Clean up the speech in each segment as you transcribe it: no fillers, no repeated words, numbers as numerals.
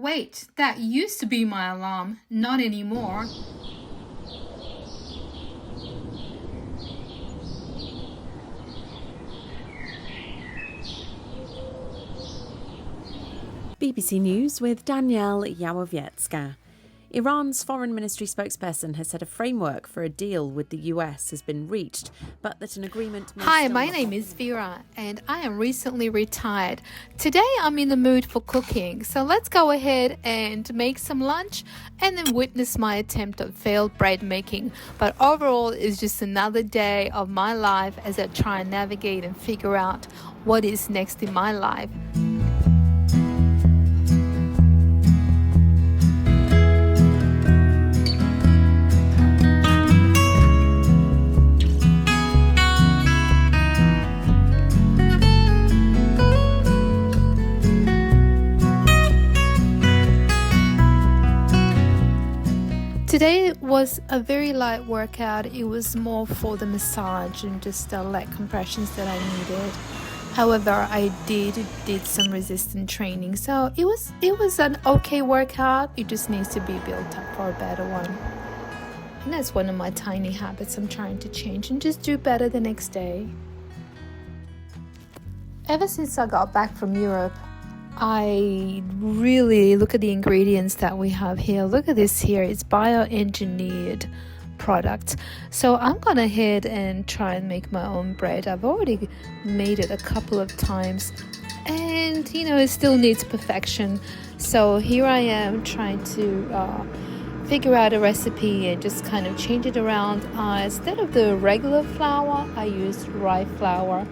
Wait, that used to be my alarm. Not anymore. BBC News with Danielle Yawowiecka. Iran's foreign ministry spokesperson has said a framework for a deal with the US has been reached, but that an agreement may Hi, still my not name is Vera and I am recently retired. Today I'm in the mood for cooking, so let's go ahead and make some lunch and then witness my attempt at failed bread making. But overall, it's just another day of my life as I try and navigate and figure out what is next in my life. Today was a very light workout. It was more for the massage and just the leg compressions that I needed. However, I did some resistance training, so it was an okay workout. It just needs to be built up for a better one. And that's one of my tiny habits I'm trying to change and just do better the next day. Ever since I got back from Europe, I really look at the ingredients that we have here. Look at this here. It's bioengineered product. So I'm going ahead and try and make my own bread. I've already made it a couple of times and it still needs perfection. So here I am trying to figure out a recipe and just kind of change it around. Instead of the regular flour, I used rye flour.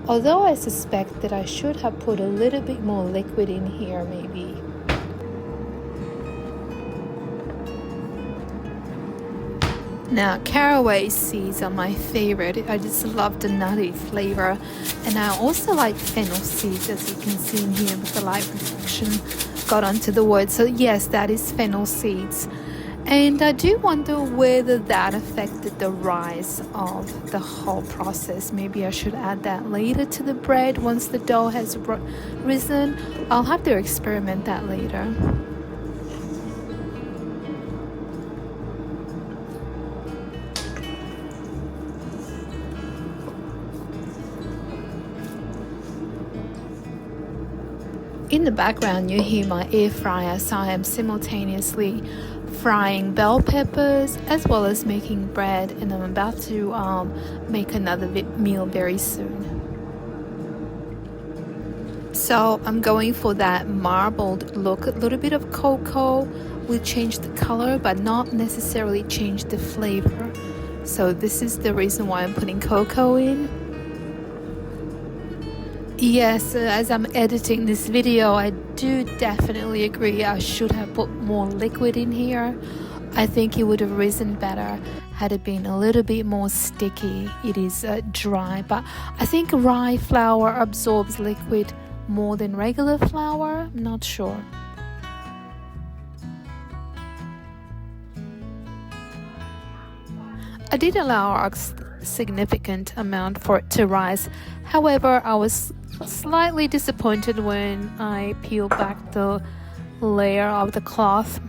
Although I suspect that I should have put a little bit more liquid in here maybe. Now, caraway seeds are my favorite. I just love the nutty flavor. And I also like fennel seeds, as you can see in here with the light reflection got onto the wood. So yes, that is fennel seeds. And I do wonder whether that affected the rise of the whole process. Maybe I should add that later to the bread once the dough has risen. I'll have to experiment that later. In the background, you hear my air fryer, so I am simultaneously frying bell peppers as well as making bread, and I'm about to make another meal very soon. So I'm going for that marbled look. A little bit of cocoa will change the color but not necessarily change the flavor. So this is the reason why I'm putting cocoa in. Yes, as I'm editing this video, I do definitely agree I should have put more liquid in here. I think it would have risen better had it been a little bit more sticky. It is dry, but I think rye flour absorbs liquid more than regular flour. I'm not sure. I did allow a significant amount for it to rise. However, I was slightly disappointed when I peeled back the layer of the cloth.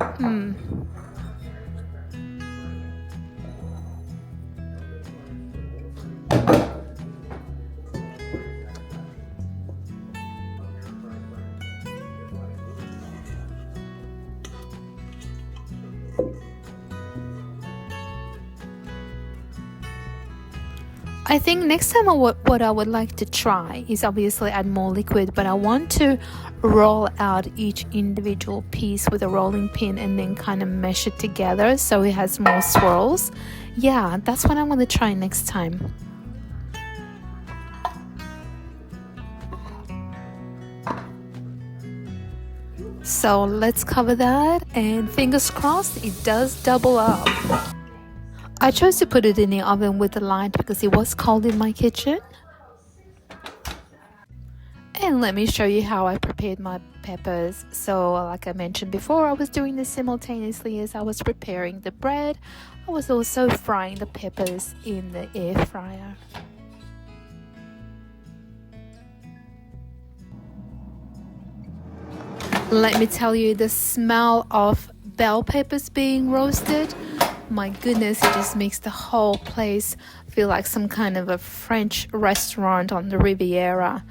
I think next time what I would like to try is obviously add more liquid, but I want to roll out each individual piece with a rolling pin and then kind of mesh it together so it has more swirls. Yeah, that's what I'm going to try next time. So let's cover that, and fingers crossed it does double up. I chose to put it in the oven with the light because it was cold in my kitchen. And let me show you how I prepared my peppers. So like I mentioned before, I was doing this simultaneously as I was preparing the bread. I was also frying the peppers in the air fryer. Let me tell you, the smell of bell peppers being roasted, my goodness, it just makes the whole place feel like some kind of a French restaurant on the Riviera.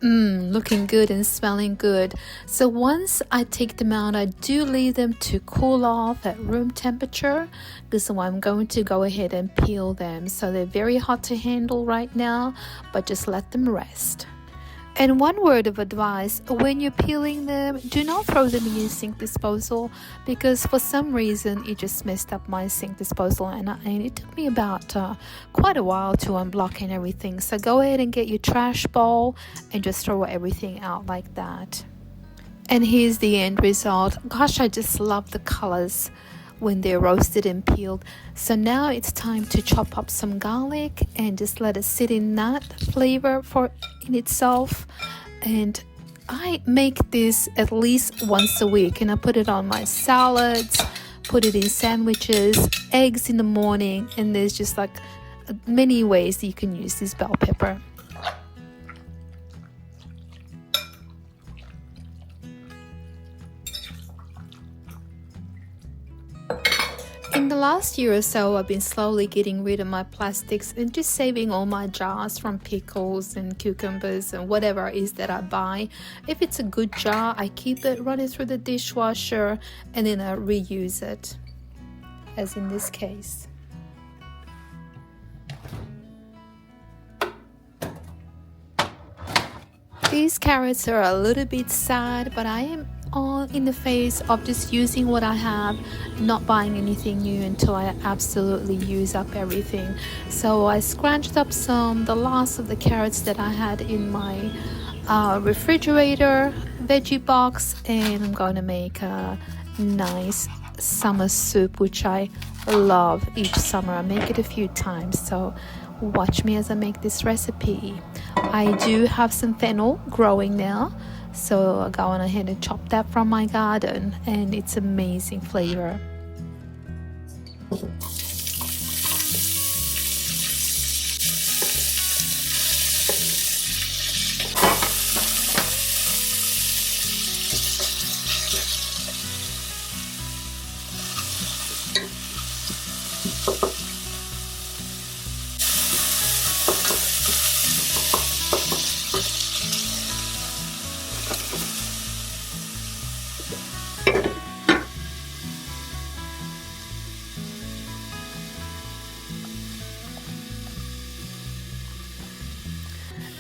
Looking good and smelling good. So once I take them out, I do leave them to cool off at room temperature, because I'm going to go ahead and peel them. So they're very hot to handle right now, but just let them rest. And one word of advice, when you're peeling them, do not throw them in your sink disposal, because for some reason it just messed up my sink disposal, and it took me about quite a while to unblock and everything. So go ahead and get your trash bowl and just throw everything out like that. And here's the end result. Gosh, I just love the colors when they're roasted and peeled. So now it's time to chop up some garlic and just let it sit in that flavor in itself. And I make this at least once a week, and I put it on my salads, put it in sandwiches, eggs in the morning, and there's just like many ways that you can use this bell pepper. In the last year or so, I've been slowly getting rid of my plastics and just saving all my jars from pickles and cucumbers and whatever it is that I buy. If it's a good jar, I keep it, run it through the dishwasher, and then I reuse it, as in this case. These carrots are a little bit sad, but I am all in the phase of just using what I have, not buying anything new until I absolutely use up everything. So I scrunched up the last of the carrots that I had in my refrigerator veggie box, and I'm going to make a nice summer soup, which I love each summer. I make it a few times, so watch me as I make this recipe. I do have some fennel growing now, so I go on ahead and chop that from my garden, and it's amazing flavor.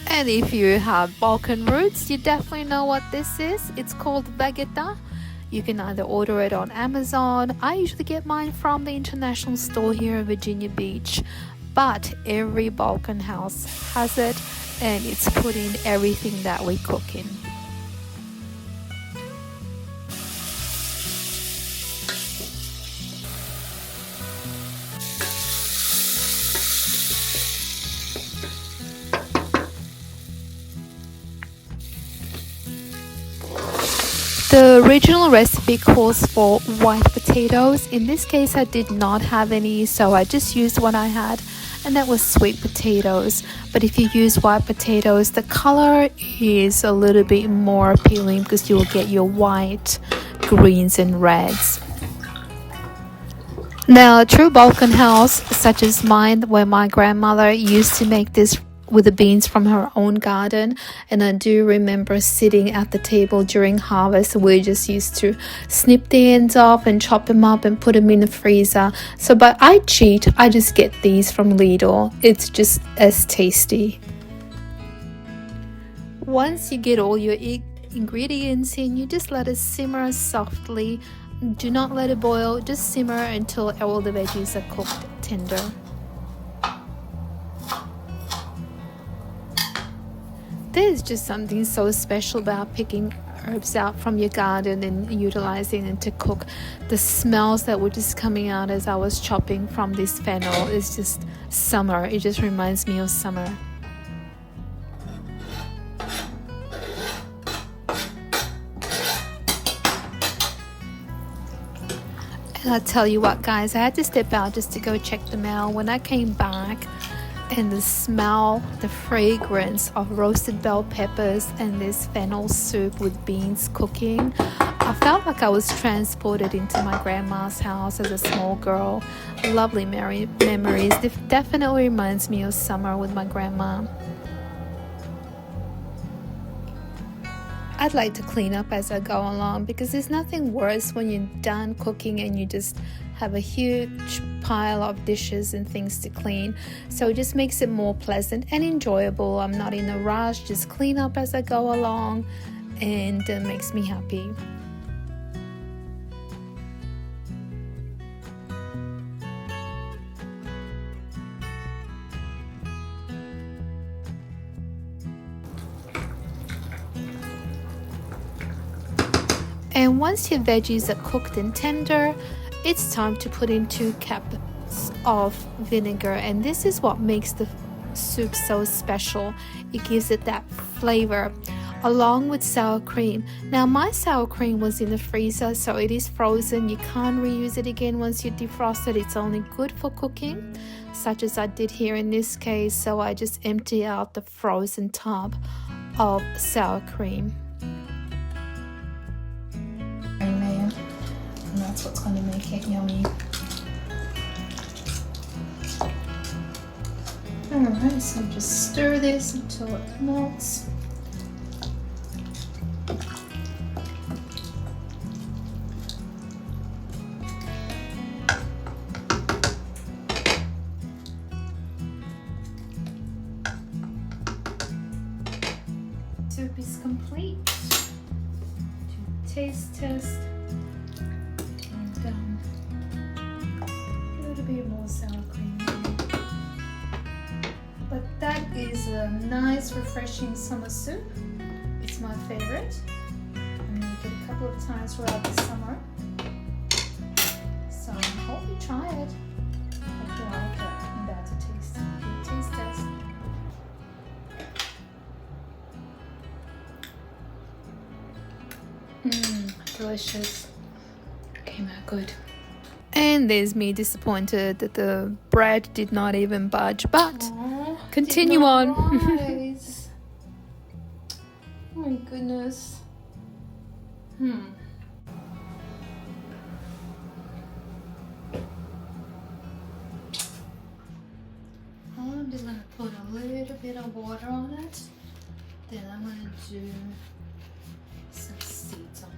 And if you have Balkan roots, you definitely know what this is. It's called vegeta. You can either order it on Amazon. I usually get mine from the international store here in Virginia Beach, but every Balkan house has it, and it's put in everything that we cook in. The original recipe calls for white potatoes. In this case, I did not have any, so I just used what I had, and that was sweet potatoes. But if you use white potatoes, the color is a little bit more appealing because you will get your white, greens, and reds. Now, a true Balkan house, such as mine, where my grandmother used to make this with the beans from her own garden, and I do remember sitting at the table during harvest. We just used to snip the ends off and chop them up and put them in the freezer. But I cheat, I just get these from Lidl. It's just as tasty. Once you get all your ingredients in, you just let it simmer softly. Do not let it boil, just simmer until all the veggies are cooked tender. There's just something so special about picking herbs out from your garden and utilizing them to cook. The smells that were just coming out as I was chopping from this fennel is just summer. It just reminds me of summer. And I'll tell you what, guys, I had to step out just to go check them out. When I came back, and the smell, the fragrance of roasted bell peppers and this fennel soup with beans cooking, I felt like I was transported into my grandma's house as a small girl. Lovely memories. Definitely reminds me of summer with my grandma. I'd like to clean up as I go along, because there's nothing worse when you're done cooking and you just have a huge pile of dishes and things to clean. So it just makes it more pleasant and enjoyable. I'm not in a rush, just clean up as I go along, and it makes me happy. And once your veggies are cooked and tender, it's time to put in 2 cups of vinegar. And this is what makes the soup so special. It gives it that flavor, along with sour cream. Now, my sour cream was in the freezer, so it is frozen. You can't reuse it again once you defrost it. It's only good for cooking, such as I did here in this case. So I just empty out the frozen tub of sour cream. And that's what's going to make it yummy. Alright, so just stir this until it melts. Soup is complete. Do taste test. A little bit more sour cream. But that is a nice, refreshing summer soup. It's my favorite. I'm going to make it a couple of times throughout the summer. So I hope you try it. Hope you like it. I'm about to taste it. Do a taste test. Delicious. Came out good. And there's me disappointed that the bread did not even budge, but continue on. Oh my goodness. I'm just gonna put a little bit of water on it. Then I'm gonna do some seeds on it.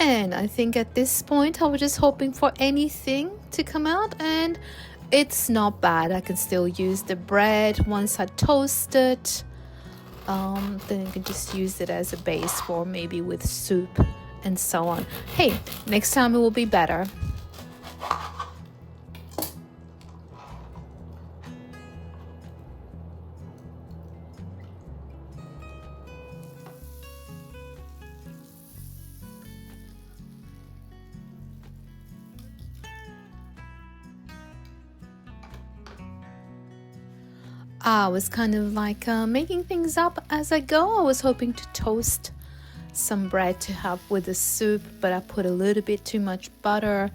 And I think at this point I was just hoping for anything to come out, and it's not bad. I can still use the bread once I toast it. Then you can just use it as a base for maybe with soup and so on. Hey, next time it will be better. I was kind of like making things up as I go. I was hoping to toast some bread to have with the soup, but I put a little bit too much butter.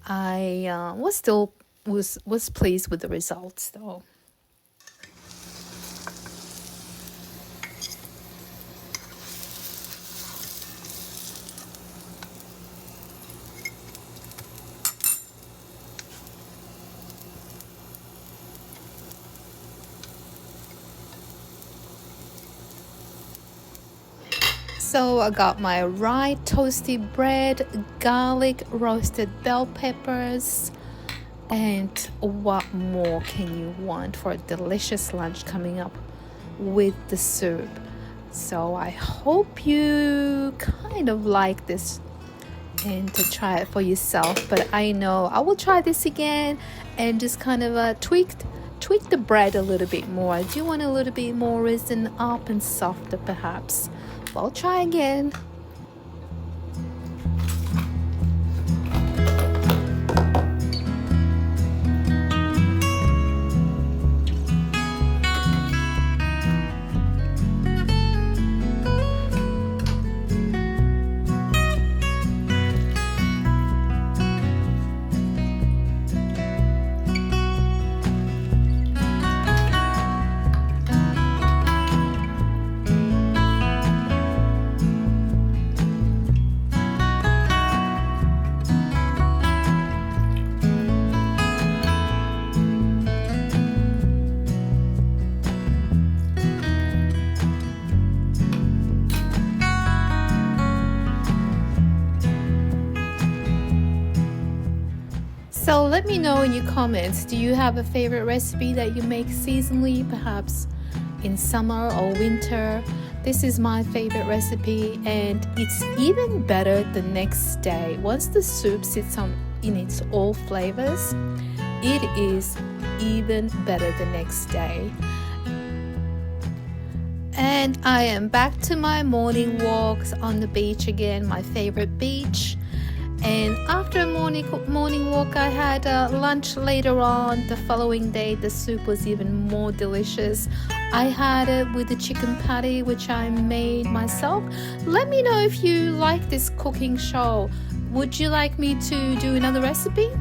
I was pleased with the results though. So I got my rye toasted bread, garlic, roasted bell peppers, and what more can you want for a delicious lunch coming up with the soup? So I hope you kind of like this and to try it for yourself. But I know I will try this again and just kind of tweak the bread a little bit more. I do want a little bit more risen up and softer perhaps. I'll try again. So let me know in your comments, do you have a favorite recipe that you make seasonally, perhaps in summer or winter? This is my favorite recipe, and it's even better the next day. Once the soup sits in its all flavors, it is even better the next day. And I am back to my morning walks on the beach again, my favorite beach. And after a morning walk, I had lunch later on. The following day, the soup was even more delicious. I had it with the chicken patty, which I made myself. Let me know if you like this cooking show. Would you like me to do another recipe?